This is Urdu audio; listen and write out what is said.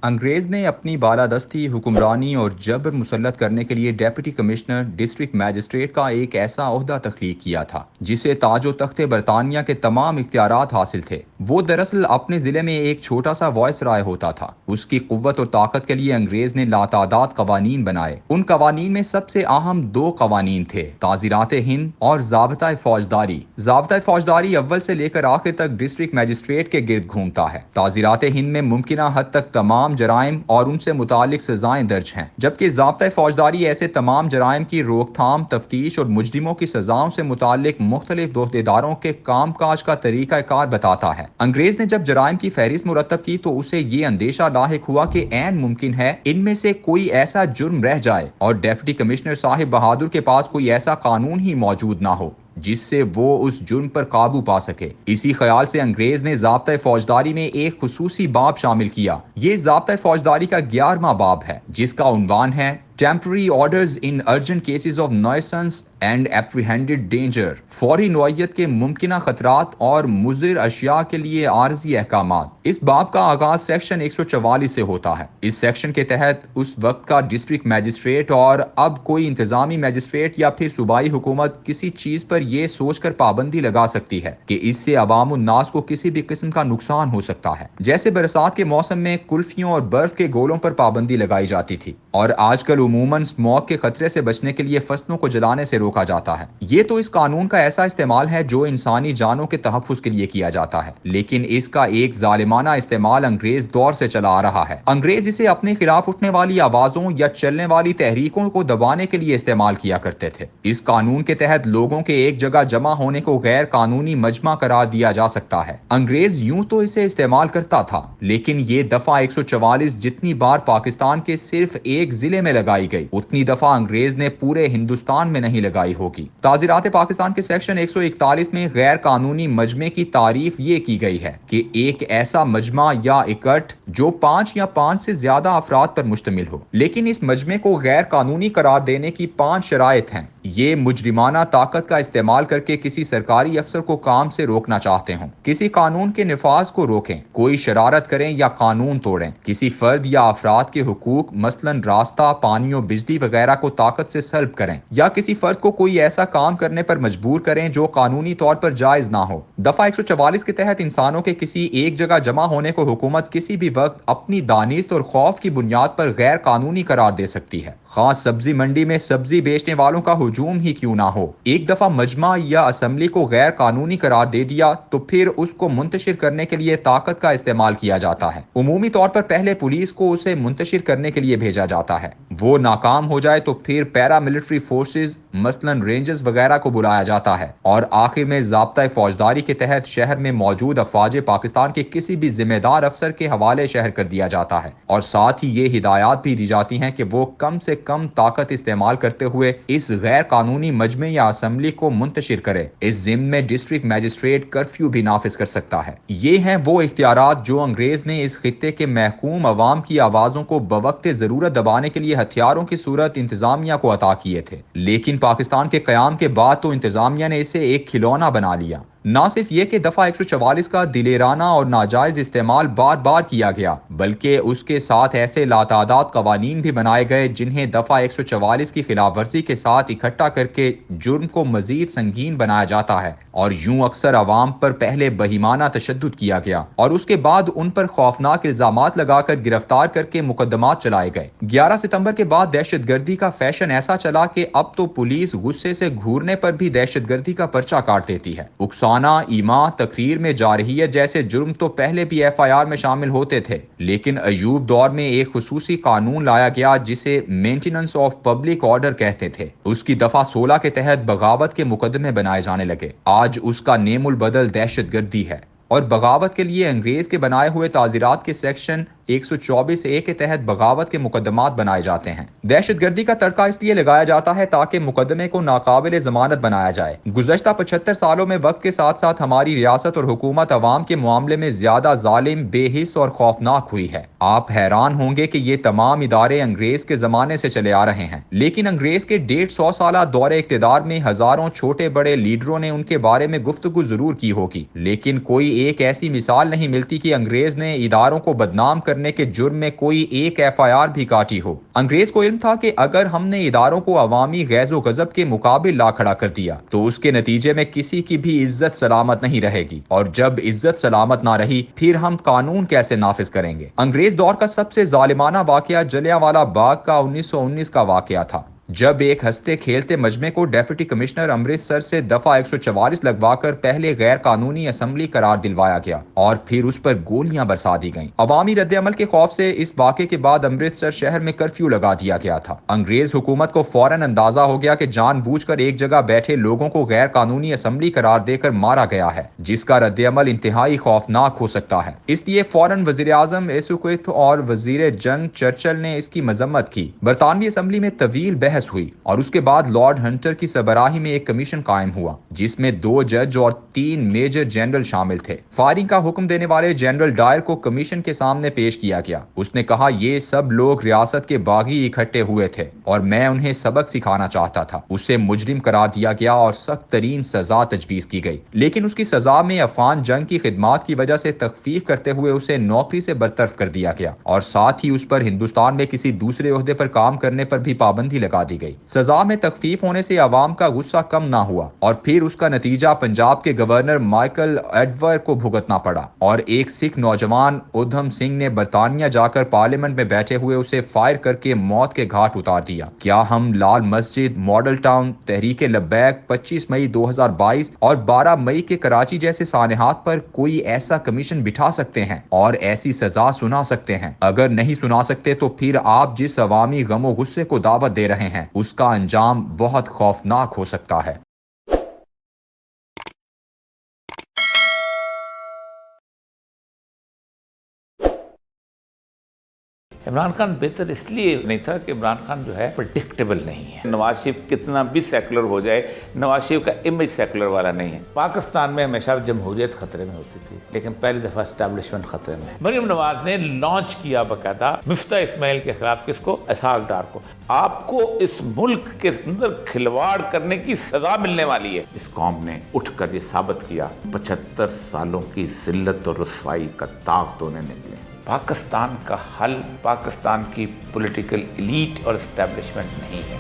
انگریز نے اپنی بالادستی، حکمرانی اور جبر مسلط کرنے کے لیے ڈیپٹی کمشنر ڈسٹرکٹ میجسٹریٹ کا ایک ایسا عہدہ تخلیق کیا تھا جسے تاج و تخت برطانیہ کے تمام اختیارات حاصل تھے۔ وہ دراصل اپنے ضلع میں ایک چھوٹا سا وائس رائے ہوتا تھا۔ اس کی قوت اور طاقت کے لیے انگریز نے لاتعداد قوانین بنائے۔ ان قوانین میں سب سے اہم دو قوانین تھے: تعزیرات ہند اور ضابطۂ فوجداری۔ ضابطۂ فوجداری اول سے لے کر آخر تک ڈسٹرکٹ میجسٹریٹ کے گرد گھومتا ہے۔ تعزیرات ہند میں ممکنہ حد تک تمام جرائم اور ان سے متعلق سزائیں درج ہیں، جبکہ ضابطۂ فوجداری ایسے تمام جرائم کی روک تھام، تفتیش اور مجرموں کی سزاؤں سے متعلق مختلف عہدیداروں کے کام کاج کا طریقہ کار بتاتا ہے۔ انگریز نے جب جرائم کی فہرست مرتب کی تو اسے یہ اندیشہ لاحق ہوا کہ عین ممکن ہے ان میں سے کوئی ایسا جرم رہ جائے اور ڈپٹی کمشنر صاحب بہادر کے پاس کوئی ایسا قانون ہی موجود نہ ہو جس سے وہ اس جرم پر قابو پا سکے۔ اسی خیال سے انگریز نے ضابطۂ فوجداری میں ایک خصوصی باب شامل کیا۔ یہ ضابطۂ فوجداری کا 11واں باب ہے، جس کا عنوان ہے temporary orders in urgent cases of nuisance and apprehended danger. فوری نوعیت کے ممکنہ خطرات اور مضر اشیاء کے لیے عارضی احکامات۔ اس باب کا آغاز سیکشن 144 سے ہوتا ہے۔ اس سیکشن کے تحت اس وقت کا ڈسٹرکٹ میجسٹریٹ اور اب کوئی انتظامی میجسٹریٹ یا پھر صوبائی حکومت کسی چیز پر یہ سوچ کر پابندی لگا سکتی ہے کہ اس سے عوام الناس کو کسی بھی قسم کا نقصان ہو سکتا ہے، جیسے برسات کے موسم میں کلفیوں اور برف کے گولوں پر پابندی لگائی جاتی تھی، اور آج کل عموماً اسموگ کے خطرے سے بچنے کے لیے فصلوں کو جلانے سے روکا جاتا ہے۔ یہ تو اس قانون کا ایسا استعمال ہے جو انسانی جانوں کے تحفظ کے لیے کیا جاتا ہے، لیکن اس کا ایک ظالمانہ استعمال انگریز دور سے چلا آ رہا ہے۔ انگریز اسے اپنے خلاف اٹھنے والی آوازوں یا چلنے والی تحریکوں کو دبانے کے لیے استعمال کیا کرتے تھے۔ اس قانون کے تحت لوگوں کے ایک جگہ جمع ہونے کو غیر قانونی مجمع قرار دیا جا سکتا ہے۔ انگریز یوں تو اسے استعمال کرتا تھا، لیکن یہ دفعہ 144 جتنی بار پاکستان کے صرف ایک ضلع میں لگائی گئی، اتنی دفعہ انگریز نے پورے ہندوستان میں نہیں لگائی ہوگی۔ تعزیرات پاکستان کے سیکشن 141 میں غیر قانونی مجمع کی تعریف یہ کی گئی ہے کہ ایک ایسا مجمع یا اکٹھ جو 5 یا 5 سے زیادہ افراد پر مشتمل ہو، لیکن اس مجمع کو غیر قانونی قرار دینے کی 5 شرائط ہیں۔ یہ مجرمانہ طاقت کا استعمال کر کے کسی سرکاری افسر کو کام سے روکنا چاہتے ہوں، کسی قانون کے نفاذ کو روکیں، کوئی شرارت کریں یا قانون توڑیں، کسی فرد یا افراد کے حقوق مثلاً راستہ، پانی و بجلی وغیرہ کو طاقت سے سلب کریں، یا کسی فرد کو کوئی ایسا کام کرنے پر مجبور کریں جو قانونی طور پر جائز نہ ہو۔ دفعہ 144 کے تحت انسانوں کے کسی ایک جگہ جمع ہونے کو حکومت کسی بھی وقت اپنی دانست اور خوف کی بنیاد پر غیر قانونی قرار دے سکتی ہے، خاص سبزی منڈی میں سبزی بیچنے والوں کا ہجوم ہی کیوں نہ ہو۔ ایک دفعہ مجمع یا اسمبلی کو غیر قانونی قرار دے دیا تو پھر اس کو منتشر کرنے کے لیے طاقت کا استعمال کیا جاتا ہے۔ عمومی طور پر پہلے پولیس کو اسے منتشر کرنے کے لیے بھیجا جاتا ہے، وہ ناکام ہو جائے تو پھر پیرا ملٹری فورسز مثلاً رینجرز وغیرہ کو بلایا جاتا ہے، اور آخر میں ضابطۂ فوجداری کے تحت شہر میں موجود افواج پاکستان کے کسی بھی ذمہ دار افسر کے حوالے شہر کر دیا جاتا ہے، اور ساتھ ہی یہ ہدایات بھی دی جاتی ہیں کہ وہ کم سے کم طاقت استعمال کرتے ہوئے اس غیر قانونی مجمع یا اسمبلی کو منتشر کرے۔ اس ضمن میں ڈسٹرکٹ میجسٹریٹ کرفیو بھی نافذ کر سکتا ہے۔ یہ ہیں وہ اختیارات جو انگریز نے اس خطے کے محکوم عوام کی آوازوں کو بوقت ضرورت دبانے کے لیے ہتھیاروں کی صورت انتظامیہ کو عطا کیے تھے، لیکن پاکستان کے قیام کے بعد تو انتظامیہ نے اسے ایک کھلونا بنا لیا۔ نہ صرف یہ کہ دفعہ 144 کا دلیرانہ اور ناجائز استعمال بار بار کیا گیا، بلکہ اس کے ساتھ ایسے لاتعداد قوانین بھی بنائے گئے جنہیں دفعہ 144 کی خلاف ورزی کے ساتھ اکٹھا کر کے جرم کو مزید سنگین بنایا جاتا ہے، اور یوں اکثر عوام پر پہلے بہیمانہ تشدد کیا گیا اور اس کے بعد ان پر خوفناک الزامات لگا کر گرفتار کر کے مقدمات چلائے گئے۔ 11 ستمبر کے بعد دہشت گردی کا فیشن ایسا چلا کہ اب تو پولیس غصے سے گھورنے پر بھی دہشت گردی کا پرچہ کاٹ دیتی ہے۔ ایما تقریر میں جارحیت جیسے جرم تو پہلے بھی ایف آئی آر میں شامل ہوتے تھے، لیکن ایوب دور میں ایک خصوصی قانون لایا گیا جسے مینٹیننس آف پبلک آرڈر کہتے تھے۔ اس کی دفعہ 16 کے تحت بغاوت کے مقدمے بنائے جانے لگے۔ آج اس کا نیم البدل دہشت گردی ہے، اور بغاوت کے لیے انگریز کے بنائے ہوئے تعزیرات کے سیکشن 124A کے تحت بغاوت کے مقدمات بنائے جاتے ہیں۔ دہشت گردی کا تڑکا اس لیے لگایا جاتا ہے تاکہ مقدمے کو ناقابل ضمانت بنایا جائے۔ گزشتہ 75 سالوں میں وقت کے ساتھ ساتھ ہماری ریاست اور حکومت عوام کے معاملے میں زیادہ ظالم، بے حس اور خوفناک ہوئی ہے۔ آپ حیران ہوں گے کہ یہ تمام ادارے انگریز کے زمانے سے چلے آ رہے ہیں، لیکن انگریز کے 150 سالہ دور اقتدار میں ہزاروں چھوٹے بڑے لیڈروں نے ان کے بارے میں گفتگو ضرور کی ہوگی، لیکن کوئی ایک ایسی مثال نہیں ملتی کہ انگریز نے اداروں کو بدنام کر کرنے کے جرم میں کوئی ایک FIR بھی کاٹی ہو۔ انگریز کو علم تھا کہ اگر ہم نے اداروں کو عوامی غیظ و غضب کے مقابل لا کھڑا کر دیا تو اس کے نتیجے میں کسی کی بھی عزت سلامت نہیں رہے گی، اور جب عزت سلامت نہ رہی پھر ہم قانون کیسے نافذ کریں گے۔ انگریز دور کا سب سے ظالمانہ واقعہ جلیانوالہ باغ کا 1919 کا واقعہ تھا، جب ایک ہنستے کھیلتے مجمع کو ڈپٹی کمشنر امرتسر سے دفعہ 144 لگوا کر پہلے غیر قانونی اسمبلی قرار دلوایا گیا اور پھر اس پر گولیاں برسا دی گئیں۔ عوامی رد عمل کے خوف سے اس واقعے کے بعد امرتسر شہر میں کرفیو لگا دیا گیا تھا۔ انگریز حکومت کو فوراً اندازہ ہو گیا کہ جان بوجھ کر ایک جگہ بیٹھے لوگوں کو غیر قانونی اسمبلی قرار دے کر مارا گیا ہے، جس کا رد عمل انتہائی خوفناک ہو سکتا ہے۔ اس لیے فوراً وزیر اعظم ایسوکویتھ اور وزیر جنگ چرچل نے اس کی مذمت کی۔ برطانوی اسمبلی میں طویل بحث ہوئی اور اس کے بعد لارڈ ہنٹر کی سربراہی میں ایک کمیشن قائم ہوا جس میں 2 جج اور 3 میجر جنرل شامل تھے۔ فائرنگ کا حکم دینے والے جنرل ڈائر کو کمیشن کے سامنے پیش کیا گیا۔ اس نے کہا یہ سب لوگ ریاست کے باغی اکٹھے ہوئے تھے اور میں انہیں سبق سکھانا چاہتا تھا۔ اسے مجرم قرار دیا گیا اور سخت ترین سزا تجویز کی گئی، لیکن اس کی سزا میں افغان جنگ کی خدمات کی وجہ سے تخفیف کرتے ہوئے اسے نوکری سے برطرف کر دیا گیا اور ساتھ ہی اس پر ہندوستان میں کسی دوسرے عہدے پر کام کرنے پر بھی پابندی لگا دی گئی۔ سزا میں تخفیف ہونے سے عوام کا غصہ کم نہ ہوا اور پھر اس کا نتیجہ پنجاب کے گورنر مائیکل ایڈور کو بھگتنا پڑا اور ایک سکھ نوجوان ادھم سنگھ نے برطانیہ جا کر پارلیمنٹ میں بیٹھے ہوئے اسے فائر کر کے موت کے گھاٹ اتار دیا۔ کیا ہم لال مسجد، ماڈل ٹاؤن، تحریک لبیک، 25 مئی 2022 اور 12 مئی کے کراچی جیسے سانحات پر کوئی ایسا کمیشن بٹھا سکتے ہیں اور ایسی سزا سنا سکتے ہیں؟ اگر نہیں سنا سکتے تو پھر آپ جس عوامی غم و غصے کو دعوت دے رہے ہیں اس کا انجام بہت خوفناک ہو سکتا ہے۔ عمران خان بہتر اس لیے نہیں تھا کہ عمران خان جو ہے پریڈکٹیبل نہیں ہے۔ نواز شریف کتنا بھی سیکولر ہو جائے، نواز شریف کا امیج سیکولر والا نہیں ہے۔ پاکستان میں ہمیشہ جمہوریت خطرے میں ہوتی تھی، لیکن پہلی دفعہ اسٹیبلشمنٹ خطرے میں ہے۔ مریم نواز نے لانچ کیا باقاعدہ مفتاح اسماعیل کے خلاف، کس کو؟ اسحاق ڈار کو۔ آپ کو اس ملک کے اندر کھلواڑ کرنے کی سزا ملنے والی ہے۔ اس قوم نے اٹھ کر یہ ثابت کیا، 75 سالوں کی ذلت اور رسوائی کا داغ دھونے نکلے۔ پاکستان کا حل پاکستان کی پولیٹیکل ایلیٹ اور اسٹیبلشمنٹ نہیں ہے۔